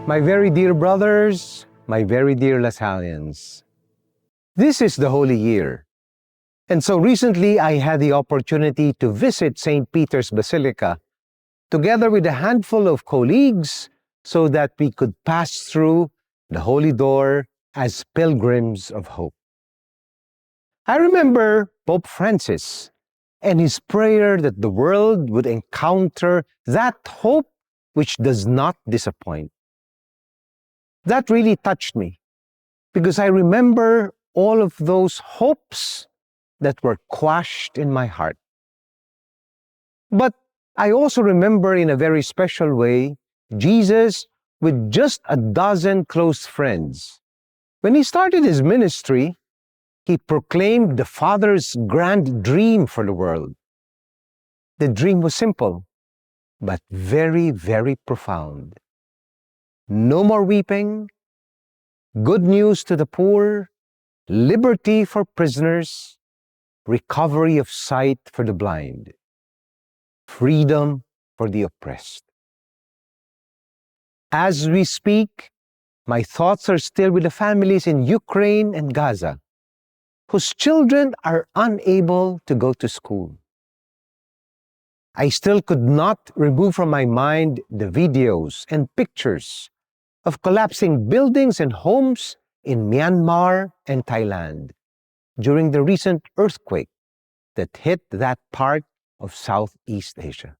My very dear brothers, my very dear Lasallians, this is the Holy Year. And so recently I had the opportunity to visit St. Peter's Basilica together with a handful of colleagues so that we could pass through the Holy Door as pilgrims of hope. I remember Pope Francis and his prayer that the world would encounter that hope which does not disappoint. That really touched me because I remember all of those hopes that were quashed in my heart. But I also remember in a very special way Jesus with just a dozen close friends. When he started his ministry, he proclaimed the Father's grand dream for the world. The dream was simple, but very, very profound. No more weeping, good news to the poor, liberty for prisoners, recovery of sight for the blind, freedom for the oppressed. As we speak, my thoughts are still with the families in Ukraine and Gaza, whose children are unable to go to school. I still could not remove from my mind the videos and pictures of collapsing buildings and homes in Myanmar and Thailand during the recent earthquake that hit that part of Southeast Asia.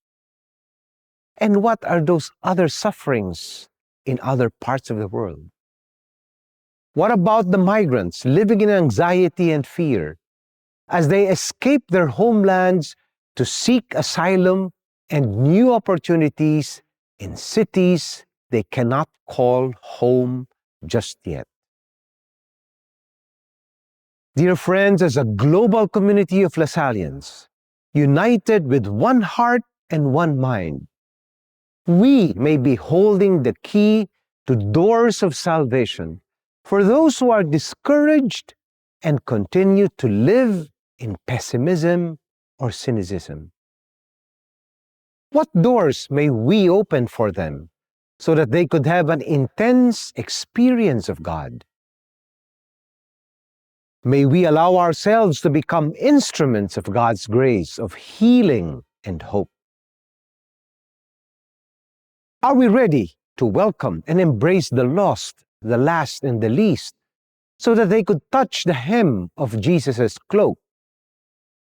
And what are those other sufferings in other parts of the world? What about the migrants living in anxiety and fear as they escape their homelands to seek asylum and new opportunities in cities they cannot call home just yet? Dear friends, as a global community of Lasallians, united with one heart and one mind, we may be holding the key to doors of salvation for those who are discouraged and continue to live in pessimism or cynicism. What doors may we open for them so that they could have an intense experience of God? May we allow ourselves to become instruments of God's grace, of healing and hope. Are we ready to welcome and embrace the lost, the last, and the least, so that they could touch the hem of Jesus' cloak,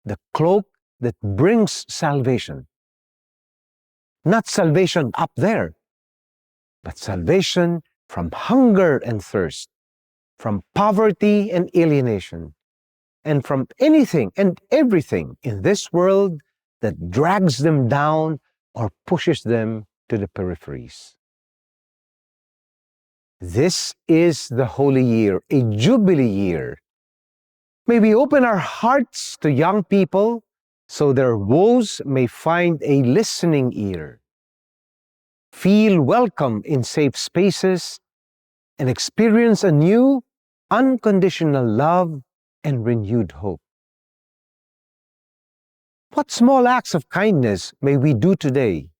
the cloak that brings salvation? Not salvation up there, but salvation from hunger and thirst, from poverty and alienation, and from anything and everything in this world that drags them down or pushes them to the peripheries. This is the Holy Year, a Jubilee year. May we open our hearts to young people so their woes may find a listening ear, feel welcome in safe spaces, and experience anew unconditional love and renewed hope. What small acts of kindness may we do today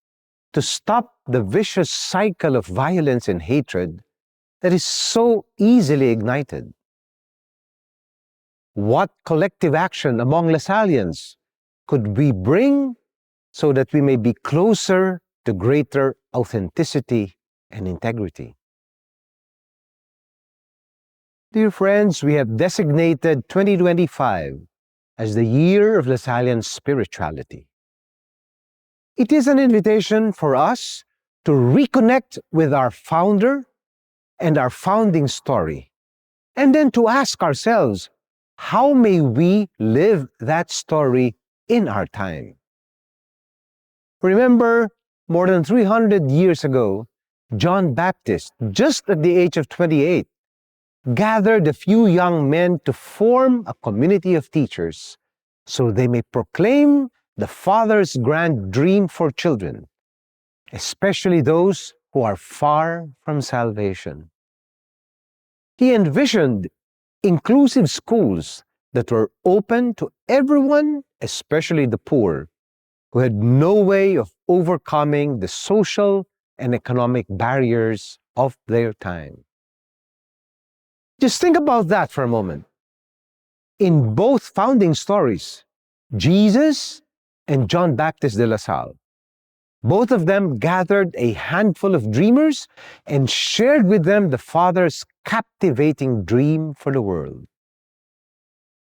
to stop the vicious cycle of violence and hatred that is so easily ignited? What collective action among Lasallians could we bring so that we may be closer to greater authenticity and integrity? Dear friends, we have designated 2025 as the year of Lasallian spirituality. It is an invitation for us to reconnect with our founder and our founding story, and then to ask ourselves, how may we live that story in our time? Remember, more than 300 years ago, John Baptist, just at the age of 28, gathered a few young men to form a community of teachers so they may proclaim the Father's grand dream for children, especially those who are far from salvation. He envisioned inclusive schools that were open to everyone, especially the poor, who had no way of overcoming the social and economic barriers of their time. Just think about that for a moment. In both founding stories, Jesus and John Baptist de La Salle, both of them gathered a handful of dreamers and shared with them the Father's captivating dream for the world.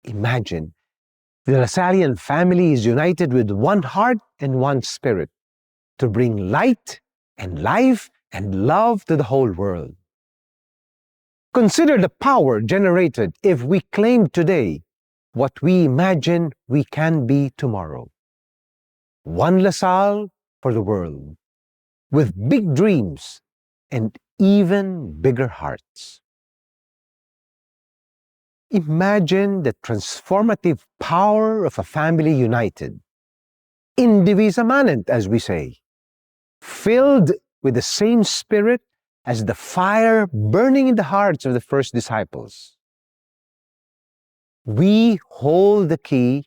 Imagine, the Lasallian family is united with one heart and one spirit to bring light and life and love to the whole world. Consider the power generated if we claim today what we imagine we can be tomorrow. One LaSalle for the world, with big dreams and even bigger hearts. Imagine the transformative power of a family united, indivisa manent, as we say, filled with the same spirit as the fire burning in the hearts of the first disciples. We hold the key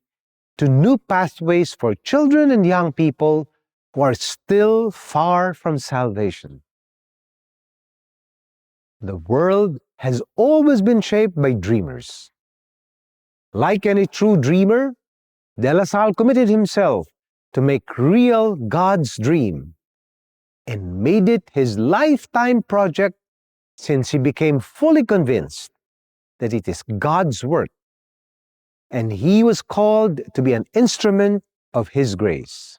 to new pathways for children and young people who are still far from salvation. The world has always been shaped by dreamers. Like any true dreamer, De La Salle committed himself to make real God's dream and made it his lifetime project since he became fully convinced that it is God's work and he was called to be an instrument of his grace,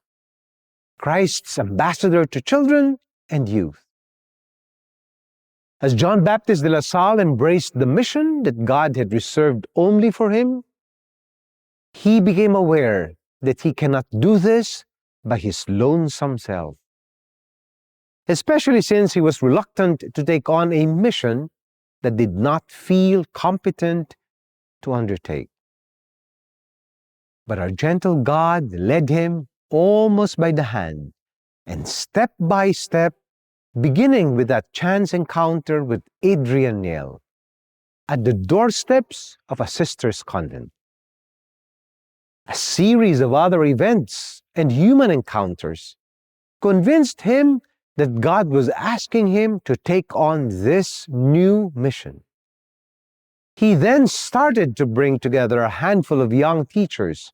Christ's ambassador to children and youth. As John Baptist de La Salle embraced the mission that God had reserved only for him, he became aware that he cannot do this by his lonesome self, especially since he was reluctant to take on a mission that did not feel competent to undertake. But our gentle God led him almost by the hand, and step by step, beginning with that chance encounter with Adrian Niel at the doorsteps of a sister's convent. A series of other events and human encounters convinced him that God was asking him to take on this new mission. He then started to bring together a handful of young teachers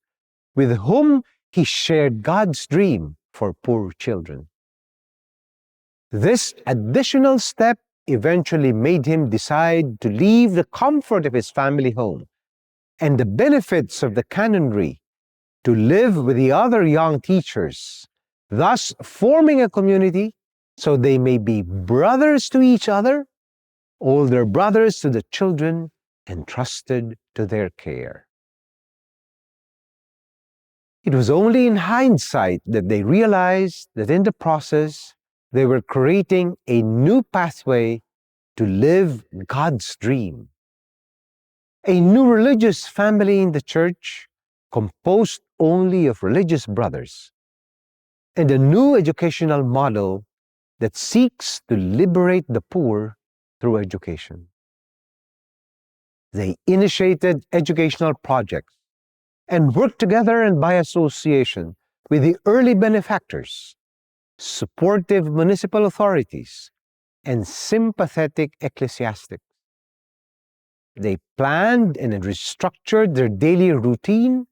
with whom he shared God's dream for poor children. This additional step eventually made him decide to leave the comfort of his family home and the benefits of the canonry to live with the other young teachers, thus forming a community so they may be brothers to each other, older brothers to the children entrusted to their care. It was only in hindsight that they realized that in the process, they were creating a new pathway to live God's dream. A new religious family in the church composed only of religious brothers, and a new educational model that seeks to liberate the poor through education. They initiated educational projects and worked together and by association with the early benefactors, supportive municipal authorities, and sympathetic ecclesiastics. They planned and restructured their daily routine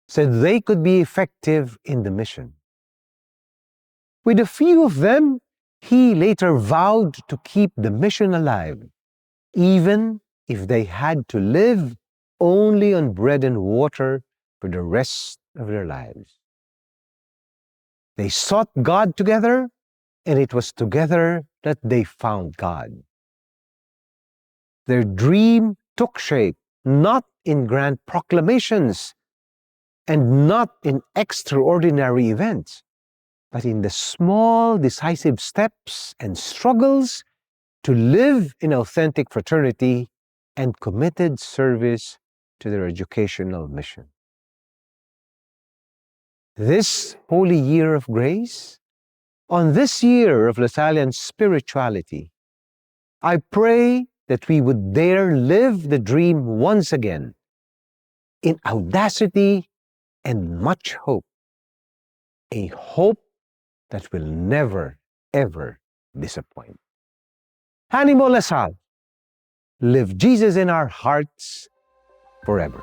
so they could be effective in the mission. With a few of them, he later vowed to keep the mission alive, even if they had to live only on bread and water for the rest of their lives. They sought God together, and it was together that they found God. Their dream took shape not in grand proclamations and not in extraordinary events, but in the small, decisive steps and struggles to live in authentic fraternity and committed service to their educational mission. This holy year of grace, on this year of Lasallian spirituality, I pray that we would dare live the dream once again in audacity and much hope, a hope that will never, ever disappoint. Animo Lasal, live Jesus in our hearts forever.